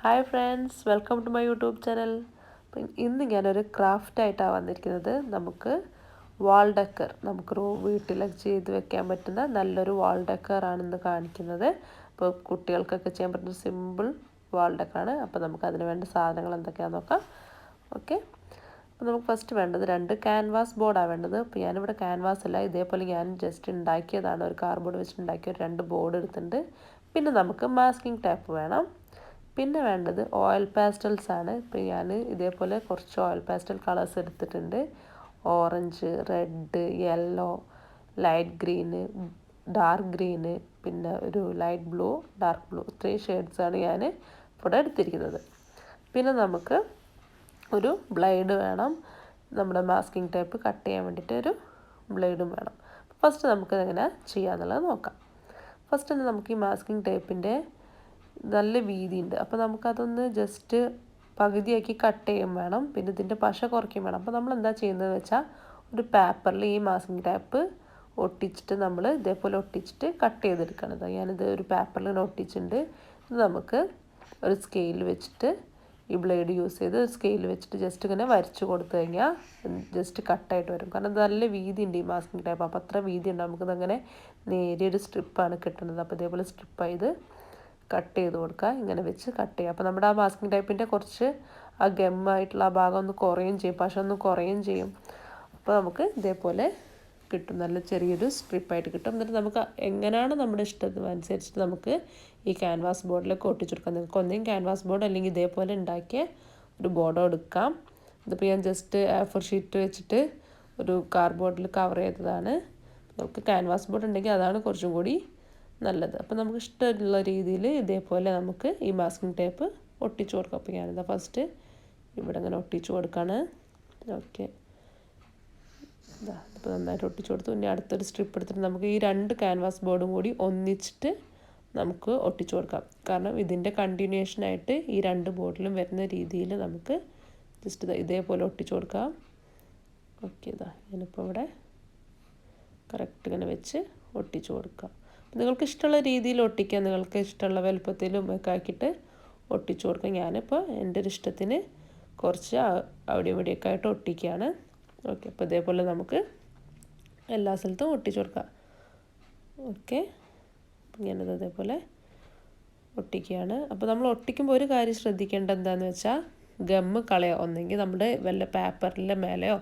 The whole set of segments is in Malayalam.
Hi friends, welcome to my YouTube channel. അപ്പം ഇന്ന് ഞാനൊരു ക്രാഫ്റ്റായിട്ടാണ് വന്നിരിക്കുന്നത്. നമുക്ക് വാൾ ഡെക്കർ, നമുക്ക് വീട്ടിലൊക്കെ ചെയ്ത് വെക്കാൻ പറ്റുന്ന നല്ലൊരു വാൾ ഡെക്കറാണ് ഇന്ന് കാണിക്കുന്നത്. അപ്പോൾ കുട്ടികൾക്കൊക്കെ ചെയ്യാൻ പറ്റുന്ന സിമ്പിൾ വാൾ ഡെക്കറാണ്. അപ്പോൾ നമുക്ക് അതിന് വേണ്ട സാധനങ്ങൾ എന്തൊക്കെയാണെന്ന് നോക്കാം. ഓക്കെ, അപ്പോൾ നമുക്ക് ഫസ്റ്റ് വേണ്ടത് 2 ക്യാൻവാസ് ബോർഡാണ് വേണ്ടത്. അപ്പോൾ ഞാനിവിടെ ക്യാൻവാസ് അല്ല, ഇതേപോലെ ഞാൻ ജസ്റ്റ് ഉണ്ടാക്കിയതാണ്. ഒരു കാർഡ്ബോർഡ് വെച്ചിട്ട് ഉണ്ടാക്കിയ 2 ബോർഡ് എടുത്തിട്ടുണ്ട്. പിന്നെ നമുക്ക് മാസ്കിംഗ് ടേപ്പ് വേണം. പിന്നെ വേണ്ടത് ഓയിൽ പാസ്റ്റൽസ് ആണ്. ഇപ്പോൾ ഞാൻ ഇതേപോലെ കുറച്ച് ഓയിൽ പാസ്റ്റൽ കളേഴ്സ് എടുത്തിട്ടുണ്ട്. Orange, red, yellow, light green, dark green, പിന്നെ ഒരു ലൈറ്റ് ബ്ലൂ, ഡാർക്ക് ബ്ലൂ, 3 ഷെയ്ഡ്സാണ് ഞാൻ ഇവിടെ എടുത്തിരിക്കുന്നത്. പിന്നെ നമുക്ക് ഒരു ബ്ലേഡ് വേണം. നമ്മുടെ മാസ്കിംഗ് ടേപ്പ് കട്ട് ചെയ്യാൻ വേണ്ടിയിട്ട് ഒരു ബ്ലേഡും വേണം. ഫസ്റ്റ് നമുക്ക് എങ്ങനെ ചെയ്യാമെന്നുള്ളത് നോക്കാം. ഫസ്റ്റ് തന്നെ നമുക്ക് ഈ മാസ്കിംഗ് ടേപ്പിൻ്റെ നല്ല വീതിയുണ്ട്. അപ്പോൾ നമുക്കതൊന്ന് ജസ്റ്റ് പകുതിയാക്കി കട്ട് ചെയ്യും വേണം. പിന്നെ ഇതിൻ്റെ പശ കുറയ്ക്കും വേണം. അപ്പോൾ നമ്മൾ എന്താ ചെയ്യുന്നതെന്ന് വെച്ചാൽ ഒരു പേപ്പറിൽ ഈ മാസ്കിംഗ് ടേപ്പ് ഒട്ടിച്ചിട്ട് നമ്മൾ ഇതേപോലെ ഒട്ടിച്ചിട്ട് കട്ട് ചെയ്തെടുക്കണം. ഞാനിത് ഒരു പേപ്പറിൽ ഇങ്ങനെ ഒട്ടിച്ചിട്ടുണ്ട്. ഇത് നമുക്ക് ഒരു സ്കെയിൽ വെച്ചിട്ട് ഈ ബ്ലേഡ് യൂസ് ചെയ്ത് സ്കെയിൽ വെച്ചിട്ട് ജസ്റ്റ് ഇങ്ങനെ വരച്ച് കൊടുത്തു കഴിഞ്ഞാൽ ജസ്റ്റ് കട്ടായിട്ട് വരും. കാരണം ഇത് നല്ല വീതി ഉണ്ട് ഈ മാസ്കിംഗ് ടേപ്പ്. അപ്പോൾ അത്ര വീതി ഉണ്ട്. നമുക്കിതങ്ങനെ നേരിയൊരു സ്ട്രിപ്പാണ് കിട്ടുന്നത്. അപ്പോൾ ഇതേപോലെ സ്ട്രിപ്പ് ചെയ്ത് കട്ട് ചെയ്ത് കൊടുക്കുക. ഇങ്ങനെ വെച്ച് കട്ട് ചെയ്യുക. അപ്പോൾ നമ്മുടെ ആ മാസ്കിംഗ് ടൈപ്പിൻ്റെ കുറച്ച് ആ ഗമ്മായിട്ടുള്ള ആ ഭാഗം ഒന്ന് കുറയുകയും ചെയ്യും, പശ ഒന്ന് കുറയുകയും ചെയ്യും. അപ്പോൾ നമുക്ക് ഇതേപോലെ കിട്ടും, നല്ല ചെറിയൊരു സ്ട്രിപ്പായിട്ട് കിട്ടും. എന്നിട്ട് നമുക്ക് എങ്ങനെയാണ് നമ്മുടെ ഇഷ്ടത്തിനനുസരിച്ചിട്ട് നമുക്ക് ഈ ക്യാൻവാസ് ബോർഡിലേക്ക് ഒട്ടിച്ചെടുക്കാം. നിങ്ങൾക്ക് ഒന്നെങ്കിൽ ക്യാൻവാസ് ബോർഡ് അല്ലെങ്കിൽ ഇതേപോലെ ഉണ്ടാക്കിയ ഒരു ബോർഡോ എടുക്കാം. ഇതിപ്പോൾ ഞാൻ ജസ്റ്റ് A4 ഷീറ്റ് വെച്ചിട്ട് ഒരു കാർഡ്ബോർഡിൽ കവർ ചെയ്തതാണ്. നമുക്ക് ക്യാൻവാസ് ബോർഡ് ഉണ്ടെങ്കിൽ അതാണ് കുറച്ചും കൂടി നല്ലത്. അപ്പോൾ നമുക്ക് ഇഷ്ടമുള്ള രീതിയിൽ ഇതേപോലെ നമുക്ക് ഈ മാസ്കിംഗ് ടേപ്പ് ഒട്ടിച്ചു കൊടുക്കാം. അപ്പോൾ ഞാനിതാ ഫസ്റ്റ് ഇവിടെ ഇങ്ങനെ ഒട്ടിച്ചു കൊടുക്കുകയാണ്. ഓക്കെ, ഇതാ ഇപ്പോൾ നന്നായിട്ട് ഒട്ടിച്ചു കൊടുത്തു. ഇനി അടുത്തൊരു സ്ട്രിപ്പ് എടുത്തിട്ട് നമുക്ക് ഈ 2 ക്യാൻവാസ് ബോർഡും കൂടി ഒന്നിച്ചിട്ട് നമുക്ക് ഒട്ടിച്ചു കൊടുക്കാം. കാരണം ഇതിൻ്റെ കണ്ടിന്യൂഷനായിട്ട് ഈ 2 ബോർഡിലും വരുന്ന രീതിയിൽ നമുക്ക് ജസ്റ്റ് ഇതേപോലെ ഒട്ടിച്ചു കൊടുക്കാം. ഓക്കെ, ഇതാ ഞാനിപ്പോൾ ഇവിടെ കറക്റ്റ് ഇങ്ങനെ വെച്ച് ഒട്ടിച്ചു കൊടുക്കാം. നിങ്ങൾക്ക് ഇഷ്ടമുള്ള രീതിയിൽ ഒട്ടിക്കാം, നിങ്ങൾക്ക് ഇഷ്ടമുള്ള വലുപ്പത്തിലും ഒക്കെ ആക്കിയിട്ട് ഒട്ടിച്ചു കൊടുക്കാം. ഞാനിപ്പോൾ എൻ്റെ ഒരു ഇഷ്ടത്തിന് കുറച്ച് അവിടെ ഇവിടെയൊക്കെ ആയിട്ട് ഒട്ടിക്കുകയാണ്. ഓക്കെ, അപ്പോൾ ഇതേപോലെ നമുക്ക് എല്ലാ സ്ഥലത്തും ഒട്ടിച്ചു കൊടുക്കാം. ഓക്കെ, ഞാനത് അതേപോലെ ഒട്ടിക്കുകയാണ്. അപ്പോൾ നമ്മൾ ഒട്ടിക്കുമ്പോൾ ഒരു കാര്യം ശ്രദ്ധിക്കേണ്ടത് എന്താണെന്ന് വെച്ചാൽ ഗമ്മ് കളയോ. ഒന്നെങ്കിൽ നമ്മുടെ വല്ല പേപ്പറിൻ്റെ മേലെയോ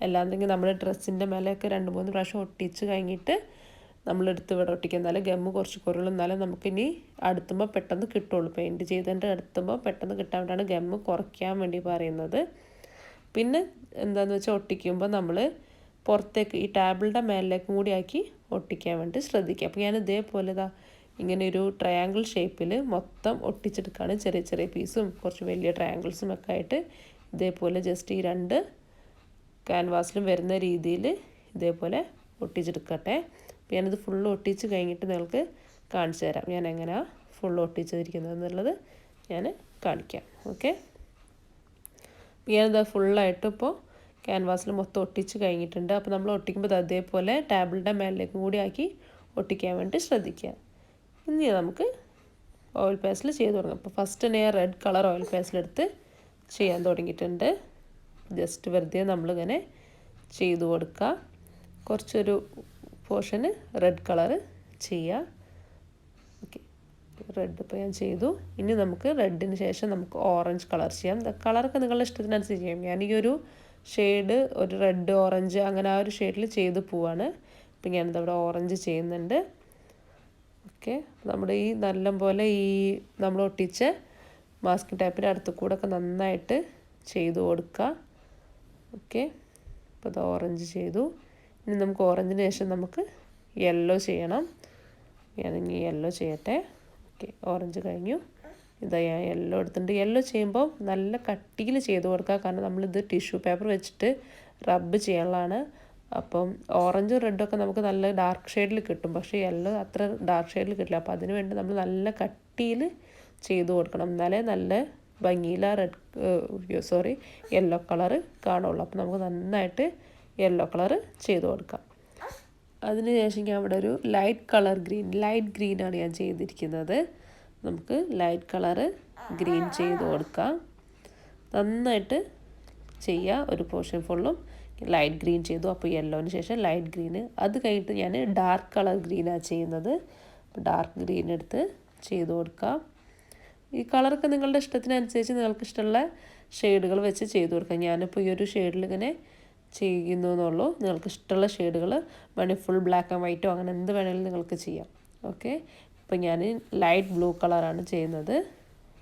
അല്ലാന്നെങ്കിൽ നമ്മുടെ ഡ്രസ്സിൻ്റെ മേലെയൊക്കെ 2-3 പ്രാവശ്യം ഒട്ടിച്ച് കഴിഞ്ഞിട്ട് നമ്മളെടുത്ത് ഇവിടെ ഒട്ടിക്കുക. എന്നാലും ഗമ്മ് കുറച്ച് കുറയുള്ളൂ. എന്നാലും നമുക്കിനി അടുത്തുമ്പോൾ പെട്ടെന്ന് കിട്ടുള്ളൂ. പെയിൻറ്റ് ചെയ്തതിൻ്റെ അടുത്തുമ്പോൾ പെട്ടെന്ന് കിട്ടാൻ വേണ്ടിയാണ് ഗമ്മ് കുറയ്ക്കാൻ വേണ്ടി പറയുന്നത്. പിന്നെ എന്താണെന്ന് വെച്ചാൽ ഒട്ടിക്കുമ്പോൾ നമ്മൾ പുറത്തേക്ക് ഈ ടേബിളിൻ്റെ മേലിലേക്കും കൂടി ആക്കി ഒട്ടിക്കാൻ വേണ്ടി ശ്രദ്ധിക്കുക. അപ്പോൾ ഞാൻ ഇതേപോലെ ഇങ്ങനെ ഒരു ട്രയാങ്കിൾ ഷേപ്പിൽ മൊത്തം ഒട്ടിച്ചെടുക്കുകയാണ്. ചെറിയ ചെറിയ പീസും കുറച്ച് വലിയ ട്രയാങ്കിൾസും ഒക്കെ ആയിട്ട് ഇതേപോലെ ജസ്റ്റ് ഈ 2 ക്യാൻവാസിലും വരുന്ന രീതിയിൽ ഇതേപോലെ ഒട്ടിച്ചെടുക്കട്ടെ. അപ്പോൾ ഞാനിത് ഫുള്ള് ഒട്ടിച്ച് കഴിഞ്ഞിട്ട് നിങ്ങൾക്ക് കാണിച്ചു തരാം ഞാൻ എങ്ങനെയാണ് ഫുള്ള് ഒട്ടിച്ചിരിക്കുന്നത് എന്നുള്ളത് ഞാൻ കാണിക്കാം. ഓക്കെ, ഞാനിത് ഫുള്ളായിട്ട് ഇപ്പോൾ ക്യാൻവാസിൽ മൊത്തം ഒട്ടിച്ച് കഴിഞ്ഞിട്ടുണ്ട്. അപ്പോൾ നമ്മൾ ഒട്ടിക്കുമ്പോൾ അതേപോലെ ടേബിളിൻ്റെ മേലിലേക്കും കൂടി ആക്കി ഒട്ടിക്കാൻ വേണ്ടി ശ്രദ്ധിക്കുക. ഇനി നമുക്ക് ഓയിൽ പേസ്റ്റിൽ ചെയ്ത് തുടങ്ങാം. അപ്പോൾ ഫസ്റ്റ് തന്നെ ഞാൻ റെഡ് കളർ ഓയിൽ പേസ്റ്റിലെടുത്ത് ചെയ്യാൻ തുടങ്ങിയിട്ടുണ്ട്. ജസ്റ്റ് വെറുതെ നമ്മളിങ്ങനെ ചെയ്ത് കൊടുക്കുക. കുറച്ചൊരു പോർഷന് റെഡ് കളറ് ചെയ്യുക. ഓക്കെ, റെഡ് ഇപ്പോൾ ഞാൻ ചെയ്തു. ഇനി നമുക്ക് റെഡിന് ശേഷം നമുക്ക് ഓറഞ്ച് കളർ ചെയ്യാം. കളറൊക്കെ നിങ്ങളുടെ ഇഷ്ടത്തിനനുസരിച്ച് ചെയ്യാം. ഞാൻ ഈ ഒരു ഷെയ്ഡ് ഒരു റെഡ് ഓറഞ്ച് അങ്ങനെ ആ ഒരു ഷെയ്ഡിൽ ചെയ്ത് പോവാണ്. ഇപ്പം ഞാനിതവിടെ ഓറഞ്ച് ചെയ്യുന്നുണ്ട്. ഓക്കെ, നമ്മുടെ ഈ നല്ല പോലെ ഈ നമ്മൾ ഒട്ടിച്ച മാസ്കിംഗ് ടൈപ്പിൻ്റെ അടുത്ത് കൂടെ ഒക്കെ നന്നായിട്ട് ചെയ്ത് കൊടുക്കുക. ഓക്കെ, അപ്പോൾ അത് ഓറഞ്ച് ചെയ്തു. ഇനി നമുക്ക് ഓറഞ്ചിന് ശേഷം നമുക്ക് യെല്ലോ ചെയ്യണം. ഞാനിനി യെല്ലോ ചെയ്യട്ടെ. ഓക്കെ, ഓറഞ്ച് കഴിഞ്ഞു. ഇതാ ഞാൻ യെല്ലോ എടുത്തിട്ടുണ്ട്. യെല്ലോ ചെയ്യുമ്പോൾ നല്ല കട്ടിയിൽ ചെയ്ത് കൊടുക്കുക. കാരണം നമ്മളിത് ടിഷ്യൂ പേപ്പർ വെച്ചിട്ട് റബ്ബ് ചെയ്യാനുള്ളതാണ്. അപ്പം ഓറഞ്ചും റെഡൊക്കെ നമുക്ക് നല്ല ഡാർക്ക് ഷെയ്ഡിൽ കിട്ടും. പക്ഷേ യെല്ലോ അത്ര ഡാർക്ക് ഷെയ്ഡിൽ കിട്ടില്ല. അപ്പോൾ അതിന് വേണ്ടി നമ്മൾ നല്ല കട്ടിയിൽ ചെയ്ത് കൊടുക്കണം. എന്നാലേ നല്ല ഭംഗിയിൽ യെല്ലോ കളറ് കാണുള്ളൂ. അപ്പോൾ നമുക്ക് നന്നായിട്ട് യെല്ലോ കളറ് ചെയ്ത് കൊടുക്കാം. അതിനുശേഷം ഞാൻ ഇവിടെ ഒരു ലൈറ്റ് ഗ്രീനാണ് ഞാൻ ചെയ്തിരിക്കുന്നത്. നമുക്ക് ലൈറ്റ് കളറ് ഗ്രീൻ ചെയ്ത് കൊടുക്കുക. നന്നായിട്ട് ചെയ്യുക. ഒരു പോർഷൻ ഫുള്ളും ലൈറ്റ് ഗ്രീൻ ചെയ്തു. അപ്പോൾ യെല്ലോന് ശേഷം ലൈറ്റ് ഗ്രീന്. അത് കഴിഞ്ഞിട്ട് ഞാൻ ഡാർക്ക് കളർ ഗ്രീനാണ് ചെയ്യുന്നത്. ഡാർക്ക് ഗ്രീൻ എടുത്ത് ചെയ്ത് കൊടുക്കുക. ഈ കളറൊക്കെ നിങ്ങളുടെ ഇഷ്ടത്തിനനുസരിച്ച് നിങ്ങൾക്ക് ഇഷ്ടമുള്ള ഷെയ്ഡുകൾ വെച്ച് ചെയ്ത് കൊടുക്കുക. ഞാനിപ്പോൾ ഈ ഒരു ഷെയ്ഡിൽ ഇങ്ങനെ ചെയ്യുന്നു എന്നുള്ളൂ. നിങ്ങൾക്ക് ഇഷ്ടമുള്ള ഷെയ്ഡുകൾ വേണമെങ്കിൽ ഫുൾ ബ്ലാക്ക് ആൻഡ് വൈറ്റോ അങ്ങനെ എന്ത് വേണമെങ്കിലും നിങ്ങൾക്ക് ചെയ്യാം. ഓക്കെ, ഇപ്പോൾ ഞാൻ ലൈറ്റ് ബ്ലൂ കളറാണ് ചെയ്യുന്നത്.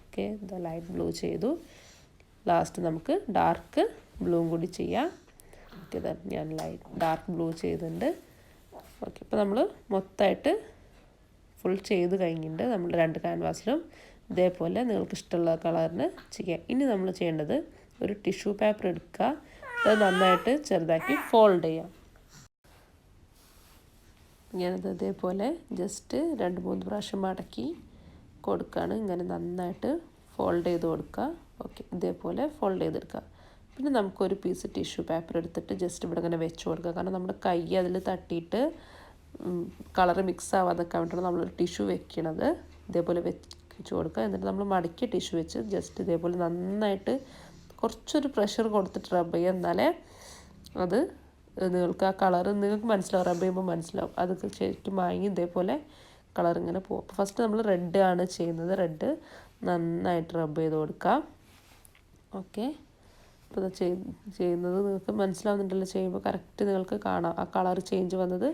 ഓക്കെ, ഇത് ലൈറ്റ് ബ്ലൂ ചെയ്തു. ലാസ്റ്റ് നമുക്ക് ഡാർക്ക് ബ്ലൂവും കൂടി ചെയ്യാം. ഓക്കെ, ഞാൻ ഡാർക്ക് ബ്ലൂ ചെയ്തിട്ടുണ്ട്. ഓക്കെ, ഇപ്പോൾ നമ്മൾ മൊത്തമായിട്ട് ഫുൾ ചെയ്ത് കഴിഞ്ഞിട്ടുണ്ട്. നമ്മൾ 2 ക്യാൻവാസിലും ഇതേപോലെ നിങ്ങൾക്ക് ഇഷ്ടമുള്ള കളറിന് ചെയ്യാം. ഇനി നമ്മൾ ചെയ്യേണ്ടത് ഒരു ടിഷ്യൂ പേപ്പർ എടുക്കുക. അത് നന്നായിട്ട് ചെറുതാക്കി ഫോൾഡ് ചെയ്യാം. ഞാനത് ഇതേപോലെ ജസ്റ്റ് 2-3 പ്രാവശ്യം മടക്കി കൊടുക്കുകയാണ്. ഇങ്ങനെ നന്നായിട്ട് ഫോൾഡ് ചെയ്ത് കൊടുക്കുക. ഓക്കെ, ഇതേപോലെ ഫോൾഡ് ചെയ്തെടുക്കുക. പിന്നെ നമുക്കൊരു പീസ് ടിഷ്യൂ പേപ്പർ എടുത്തിട്ട് ജസ്റ്റ് ഇവിടെ ഇങ്ങനെ വെച്ച് കൊടുക്കുക. കാരണം നമ്മുടെ കൈ അതിൽ തട്ടിയിട്ട് കളറ് മിക്സ് ആവാതൊക്കെ വേണ്ടിയിട്ടാണ് നമ്മളൊരു ടിഷ്യൂ വെക്കണത്. ഇതേപോലെ വെച്ച് കൊടുക്കുക. എന്നിട്ട് നമ്മൾ മടക്കിയ ടിഷ്യൂ വെച്ച് ജസ്റ്റ് ഇതേപോലെ നന്നായിട്ട് കുറച്ചൊരു പ്രഷർ കൊടുത്തിട്ട് റബ്ബ് ചെയ്യുക. എന്നാലേ അത് നിങ്ങൾക്ക് ആ കളറ് നിങ്ങൾക്ക് മനസ്സിലാവും. റബ്ബ് ചെയ്യുമ്പോൾ മനസ്സിലാവും. അതൊക്കെ ശരിക്കും വാങ്ങി ഇതേപോലെ കളർ ഇങ്ങനെ പോകും. അപ്പോൾ ഫസ്റ്റ് നമ്മൾ റെഡ് ആണ് ചെയ്യുന്നത്. റെഡ് നന്നായിട്ട് റബ്ബ് ചെയ്ത് കൊടുക്കുക. ഓക്കെ, അപ്പോൾ ഇത് ചെയ്യുന്നത് നിങ്ങൾക്ക് മനസ്സിലാവുന്നുണ്ടല്ലോ. ചെയ്യുമ്പോൾ കറക്റ്റ് നിങ്ങൾക്ക് കാണാം. ആ കളർ ചേഞ്ച് വന്നത്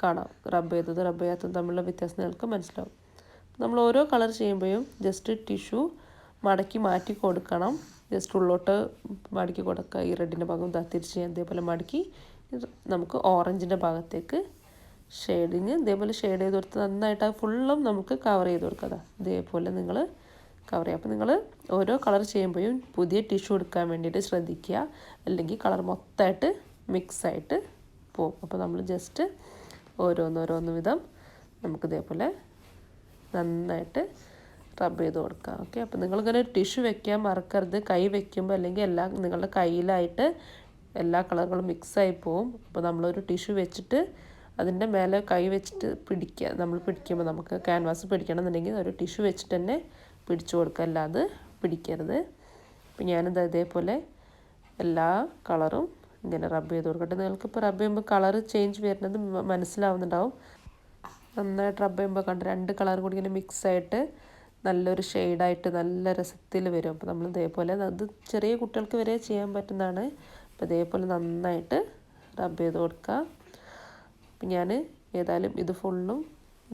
കാണാം. റബ്ബ് ചെയ്യാത്തതും തമ്മിലുള്ള വ്യത്യാസം നിങ്ങൾക്ക് മനസ്സിലാവും. നമ്മൾ ഓരോ കളർ ചെയ്യുമ്പോഴും ജസ്റ്റ് ടിഷ്യൂ മടക്കി മാറ്റി കൊടുക്കണം. ജസ്റ്റ് ഉള്ളോട്ട് മടക്കി കൊടുക്കുക. ഈ റെഡിൻ്റെ ഭാഗം തിരിച്ച് ഇതേപോലെ മടക്കി നമുക്ക് ഓറഞ്ചിൻ്റെ ഭാഗത്തേക്ക് ഷെയ്ഡിങ് ഇതേപോലെ ഷെയ്ഡ് ചെയ്ത് കൊടുത്ത് നന്നായിട്ട് ഫുള്ളും നമുക്ക് കവർ ചെയ്ത് കൊടുക്കുക. ഇതേപോലെ നിങ്ങൾ കവർ ചെയ്യുക. അപ്പോൾ നിങ്ങൾ ഓരോ കളർ ചെയ്യുമ്പോഴും പുതിയ ടിഷ്യൂ എടുക്കാൻ വേണ്ടിയിട്ട് ശ്രദ്ധിക്കുക. അല്ലെങ്കിൽ കളർ മൊത്തമായിട്ട് മിക്സായിട്ട് പോകും. അപ്പോൾ നമ്മൾ ജസ്റ്റ് ഓരോന്നോരോന്ന് വിധം നമുക്കിതേപോലെ നന്നായിട്ട് റബ്ബ് ചെയ്ത് കൊടുക്കുക. ഓക്കെ, അപ്പോൾ നിങ്ങളിങ്ങനെ ടിഷ്യൂ വെക്കാൻ മറക്കരുത്. കൈ വെക്കുമ്പോൾ അല്ലെങ്കിൽ നിങ്ങളുടെ കയ്യിലായിട്ട് എല്ലാ കളറുകളും മിക്സായി പോവും. അപ്പോൾ നമ്മളൊരു ടിഷ്യൂ വെച്ചിട്ട് അതിൻ്റെ മേലെ കൈ വെച്ചിട്ട് പിടിക്കുക. നമ്മൾ പിടിക്കുമ്പോൾ നമുക്ക് ക്യാൻവാസ് പിടിക്കണമെന്നുണ്ടെങ്കിൽ ഒരു ടിഷ്യൂ വെച്ചിട്ട് തന്നെ പിടിച്ചു കൊടുക്കുക. അല്ലാതെ പിടിക്കരുത്. അപ്പോൾ ഞാനിത് ഇതേപോലെ എല്ലാ കളറും ഇങ്ങനെ റബ്ബ് ചെയ്ത് കൊടുക്കട്ടെ. നിങ്ങൾക്കിപ്പോൾ റബ്ബ് ചെയ്യുമ്പോൾ കളർ ചേഞ്ച് വരുന്നത് മനസ്സിലാവുന്നുണ്ടാവും. നന്നായിട്ട് റബ്ബ് ചെയ്യുമ്പോൾ കണ്ട് 2 കളർ കൂടി ഇങ്ങനെ മിക്സായിട്ട് നല്ലൊരു ഷെയ്ഡായിട്ട് നല്ല രസത്തിൽ വരും. അപ്പോൾ നമ്മൾ ഇതേപോലെ അത് ചെറിയ കുട്ടികൾക്ക് വരെ ചെയ്യാൻ പറ്റുന്നതാണ്. അപ്പോൾ ഇതേപോലെ നന്നായിട്ട് റബ്ബ് ചെയ്ത് കൊടുക്കുക. അപ്പം ഞാൻ ഏതായാലും ഇത് ഫുള്ളും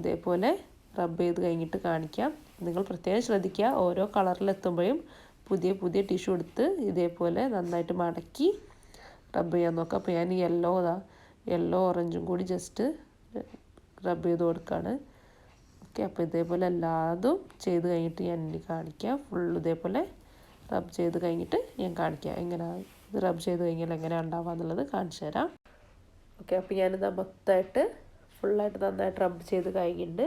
ഇതേപോലെ റബ്ബ് ചെയ്ത് കഴിഞ്ഞിട്ട് കാണിക്കാം. നിങ്ങൾ പ്രത്യേകം ശ്രദ്ധിക്കുക. ഓരോ കളറിലെത്തുമ്പോഴും പുതിയ ടിഷ്യൂ എടുത്ത് ഇതേപോലെ നന്നായിട്ട് മടക്കി റബ്ബ് ചെയ്യാൻ നോക്കുക. അപ്പോൾ ഞാൻ യെല്ലോ ഓറഞ്ചും കൂടി ജസ്റ്റ് റബ്ബ് ചെയ്ത് കൊടുക്കുകയാണ്. ഓക്കെ, അപ്പോൾ ഇതേപോലെ എല്ലാതും ചെയ്ത് കഴിഞ്ഞിട്ട് ഞാൻ ഇനി കാണിക്കാം. ഫുള്ള് ഇതേപോലെ റബ്ബ് ചെയ്ത് കഴിഞ്ഞിട്ട് ഞാൻ കാണിക്കാം. എങ്ങനെയാണ് ഇത് റബ്ബ് ചെയ്ത് കഴിഞ്ഞാൽ എങ്ങനെയാണ് ഉണ്ടാവുക എന്നുള്ളത് കാണിച്ചു തരാം. ഓക്കെ, അപ്പോൾ ഞാനിത് മൊത്തമായിട്ട് ഫുള്ളായിട്ട് നന്നായിട്ട് റബ്ബ് ചെയ്ത് കഴിഞ്ഞിട്ടുണ്ട്.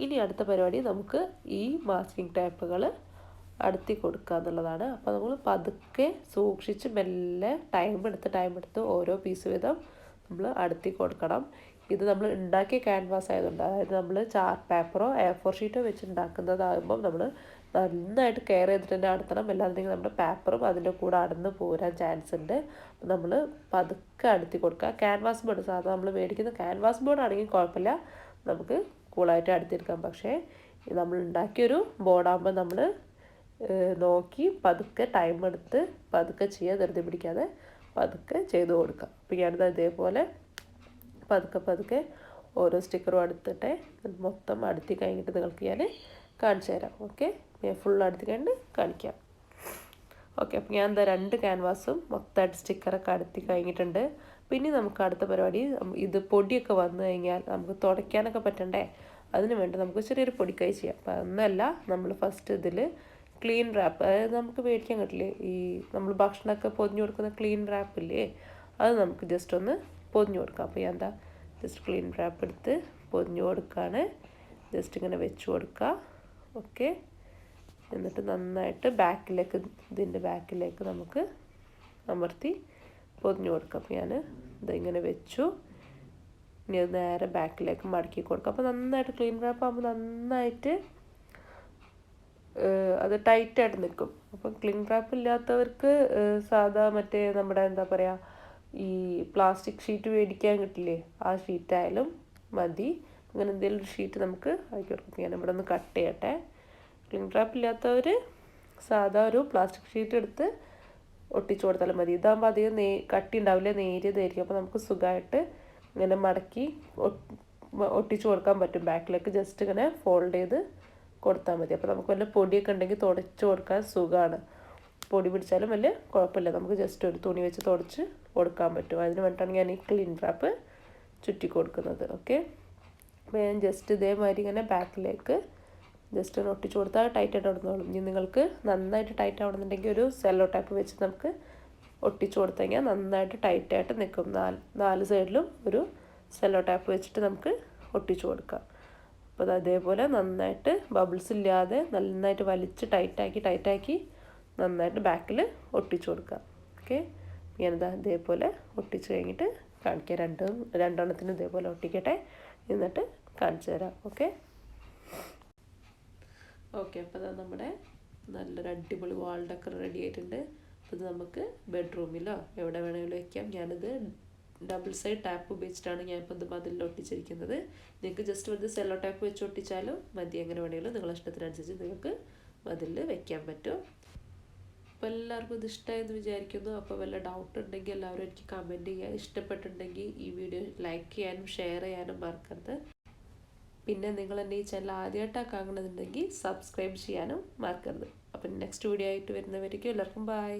ഇനി അടുത്ത പരിപാടി നമുക്ക് ഈ മാസ്കിംഗ് ടേപ്പുകൾ അടുത്തി കൊടുക്കുക എന്നുള്ളതാണ്. അപ്പോൾ നമ്മൾ പതുക്കെ സൂക്ഷിച്ച് മെല്ലെ ടൈം എടുത്ത് ഓരോ പീസ് വീതം നമ്മൾ അടുത്തി കൊടുക്കണം. ഇത് നമ്മൾ ഉണ്ടാക്കിയ ക്യാൻവാസ് ആയതുകൊണ്ട്, അതായത് നമ്മൾ ചാർട്ട് പേപ്പറോ A4 ഷീറ്റോ വെച്ച് ഉണ്ടാക്കുന്നതാകുമ്പം നമ്മൾ നന്നായിട്ട് കെയർ ചെയ്തിട്ട് തന്നെ അടുത്തണം. അല്ലാന്നുണ്ടെങ്കിൽ നമ്മുടെ പേപ്പറും അതിൻ്റെ കൂടെ അടന്ന് പോരാൻ ചാൻസ് ഉണ്ട്. അപ്പോൾ നമ്മൾ പതുക്കെ അടുത്തി കൊടുക്കുക. ക്യാൻവാസ് ബോർഡ് സാധാരണ നമ്മൾ മേടിക്കുന്ന ക്യാൻവാസ് ബോർഡ് ആണെങ്കിൽ കുഴപ്പമില്ല, നമുക്ക് കൂളായിട്ട് അടുത്തെടുക്കാം. പക്ഷേ നമ്മൾ ഉണ്ടാക്കിയൊരു ബോർഡാകുമ്പോൾ നമ്മൾ നോക്കി പതുക്കെ ടൈം എടുത്ത് പതുക്കെ ചെയ്യുക. ധൃതി പിടിക്കാതെ പതുക്കെ ചെയ്ത് കൊടുക്കുക. അപ്പോൾ ഞാനിത് ഇതേപോലെ പതുക്കെ ഓരോ സ്റ്റിക്കറും അടുത്തിട്ട് മൊത്തം അടുത്തി കഴിഞ്ഞിട്ട് നിങ്ങൾക്ക് ഞാൻ കാണിച്ചു തരാം. ഓക്കെ, ഞാൻ ഫുൾ അടുത്തി കഴിഞ്ഞിട്ട് കാണിക്കാം. ഓക്കെ, അപ്പോൾ ഞാൻ എന്താ 2 ക്യാൻവാസും മൊത്തമായിട്ട് സ്റ്റിക്കറൊക്കെ അടുത്തി കഴിഞ്ഞിട്ടുണ്ട്. പിന്നെ നമുക്ക് അടുത്ത പരിപാടി, ഇത് പൊടിയൊക്കെ വന്നു കഴിഞ്ഞാൽ നമുക്ക് തുടയ്ക്കാനൊക്കെ പറ്റണ്ടേ. അതിന് വേണ്ടി നമുക്ക് ചെറിയൊരു പൊടിക്കൈ ചെയ്യാം. അപ്പോൾ അതൊന്നല്ല, നമ്മൾ ഫസ്റ്റ് ഇതിൽ ക്ലീൻ റാപ്പ്, അതായത് നമുക്ക് മേടിക്കാൻ കിട്ടില്ലേ ഈ നമ്മൾ ഭക്ഷണമൊക്കെ പൊതിഞ്ഞു കൊടുക്കുന്ന ക്ലീൻ റാപ്പില്ലേ, അത് നമുക്ക് ജസ്റ്റ് ഒന്ന് പൊതിഞ്ഞു കൊടുക്കാം. അപ്പോൾ ഞാൻ എന്താ ജസ്റ്റ് ക്ലീൻ റാപ്പ് എടുത്ത് പൊതിഞ്ഞു കൊടുക്കുകയാണ്. ജസ്റ്റ് ഇങ്ങനെ വെച്ച് കൊടുക്കുക. ഓക്കെ, എന്നിട്ട് നന്നായിട്ട് ഇതിൻ്റെ ബാക്കിലേക്ക് നമുക്ക് അമർത്തി പൊതിഞ്ഞു കൊടുക്കാം. അപ്പോൾ ഞാൻ ഇതിങ്ങനെ വെച്ചു. ഇനി അത് നേരെ ബാക്കിലേക്ക് മടക്കി കൊടുക്കാം. അപ്പോൾ നന്നായിട്ട് ക്ലീൻ റാപ്പ് ആകുമ്പോൾ നന്നായിട്ട് അത് ടൈറ്റായിട്ട് നിൽക്കും. അപ്പം ക്ലിംഗ് റാപ്പ് ഇല്ലാത്തവർക്ക് സാധാ മറ്റേ നമ്മുടെ എന്താ പറയുക, ഈ പ്ലാസ്റ്റിക് ഷീറ്റ് മേടിക്കാൻ കിട്ടില്ലേ, ആ ഷീറ്റായാലും മതി. അങ്ങനെ എന്തെങ്കിലും ഒരു ഷീറ്റ് നമുക്ക് ആക്കി കൊടുക്കും. ഞാൻ ഇവിടെ ഒന്ന് കട്ട് ചെയ്യട്ടെ. ക്ലിംഗ് റാപ്പ് ഇല്ലാത്തവർ സാധാ ഒരു പ്ലാസ്റ്റിക് ഷീറ്റ് എടുത്ത് ഒട്ടിച്ചു കൊടുത്താലും മതി. ഇതാകുമ്പോൾ അധികം കട്ടി ഉണ്ടാവില്ല, നേരിയതായിരിക്കും. അപ്പോൾ നമുക്ക് സുഖമായിട്ട് ഇങ്ങനെ മടക്കി ഒട്ടിച്ചു കൊടുക്കാൻ പറ്റും. ബാക്കിലേക്ക് ജസ്റ്റ് ഇങ്ങനെ ഫോൾഡ് ചെയ്ത് കൊടുത്താൽ മതി. അപ്പോൾ നമുക്ക് വല്ല പൊടിയൊക്കെ ഉണ്ടെങ്കിൽ തുടച്ച് കൊടുക്കാൻ സുഖമാണ്. പൊടി പിടിച്ചാലും വലിയ കുഴപ്പമില്ല, നമുക്ക് ജസ്റ്റ് ഒരു തുണി വെച്ച് തുടച്ച് കൊടുക്കാൻ പറ്റും. അതിന് വേണ്ടിയിട്ടാണ് ഞാൻ ഈ ക്ലിംഗ് റാപ്പ് ചുറ്റി കൊടുക്കുന്നത്. ഓക്കെ, അപ്പോൾ ഞാൻ ജസ്റ്റ് ഇതേമാതിരി ഇങ്ങനെ ബാക്കിലേക്ക് ജസ്റ്റ് ഒന്ന് ഒട്ടിച്ചു കൊടുത്താൽ ടൈറ്റായിട്ട് ഇടുന്നോളും. ഇനി നിങ്ങൾക്ക് നന്നായിട്ട് ടൈറ്റ് ആവണമെന്നുണ്ടെങ്കിൽ ഒരു സെല്ലോ ടൈപ്പ് വെച്ച് നമുക്ക് ഒട്ടിച്ചു കൊടുത്തു കഴിഞ്ഞാൽ നന്നായിട്ട് ടൈറ്റായിട്ട് നിൽക്കും. നാല് സൈഡിലും ഒരു സെല്ലോ ടാപ്പ് വെച്ചിട്ട് നമുക്ക് ഒട്ടിച്ചു കൊടുക്കാം. അപ്പോൾ അത് അതേപോലെ നന്നായിട്ട് ബബിൾസ് ഇല്ലാതെ നന്നായിട്ട് വലിച്ച് ടൈറ്റാക്കി നന്നായിട്ട് ബാക്കിൽ ഒട്ടിച്ചു കൊടുക്കാം. ഓക്കെ, ഞാനിതാ ഇതേപോലെ ഒട്ടിച്ച് കഴിഞ്ഞിട്ട് കാണിക്കാം. രണ്ടെണ്ണത്തിന് ഇതേപോലെ ഒട്ടിക്കട്ടെ, എന്നിട്ട് കാണിച്ചു തരാം. ഓക്കെ, അപ്പോൾ അതാ നമ്മുടെ നല്ലൊരു അടിപൊളി വാൾ ഡെക്കർ റെഡി ആയിട്ടുണ്ട്. അപ്പോൾ ഇത് നമുക്ക് ബെഡ്റൂമിലോ എവിടെ വേണമെങ്കിലും വയ്ക്കാം. ഞാനിത് ഡബിൾ സൈഡ് ടാപ്പ് ഉപയോഗിച്ചിട്ടാണ് ഞാനിപ്പോൾ ഇത് മതിലിൽ ഒട്ടിച്ചിരിക്കുന്നത്. നിങ്ങൾക്ക് ജസ്റ്റ് വെറുതെ സെല്ലോ ടാപ്പ് വെച്ച് ഒട്ടിച്ചാലും മതി. എങ്ങനെ വേണമെങ്കിലും നിങ്ങളുടെ ഇഷ്ടത്തിനനുസരിച്ച് നിങ്ങൾക്ക് മതിലിൽ വെക്കാൻ പറ്റും. അപ്പോൾ എല്ലാവർക്കും ഇത് ഇഷ്ടമായെന്ന് വിചാരിക്കുന്നു. അപ്പോൾ വല്ല ഡൗട്ട് ഉണ്ടെങ്കിൽ എല്ലാവരും എനിക്ക് കമൻറ്റ് ചെയ്യുക. ഇഷ്ടപ്പെട്ടിട്ടുണ്ടെങ്കിൽ ഈ വീഡിയോ ലൈക്ക് ചെയ്യാനും ഷെയർ ചെയ്യാനും മറക്കരുത്. പിന്നെ നിങ്ങൾ എൻ്റെ ഈ ചാനൽ ആദ്യമായിട്ടാണ് കാണുന്നുണ്ടെങ്കിൽ സബ്സ്ക്രൈബ് ചെയ്യാനും മറക്കരുത്. അപ്പം നെക്സ്റ്റ് വീഡിയോ ആയിട്ട് വരുന്നവരേക്കും എല്ലാവർക്കും ബൈ.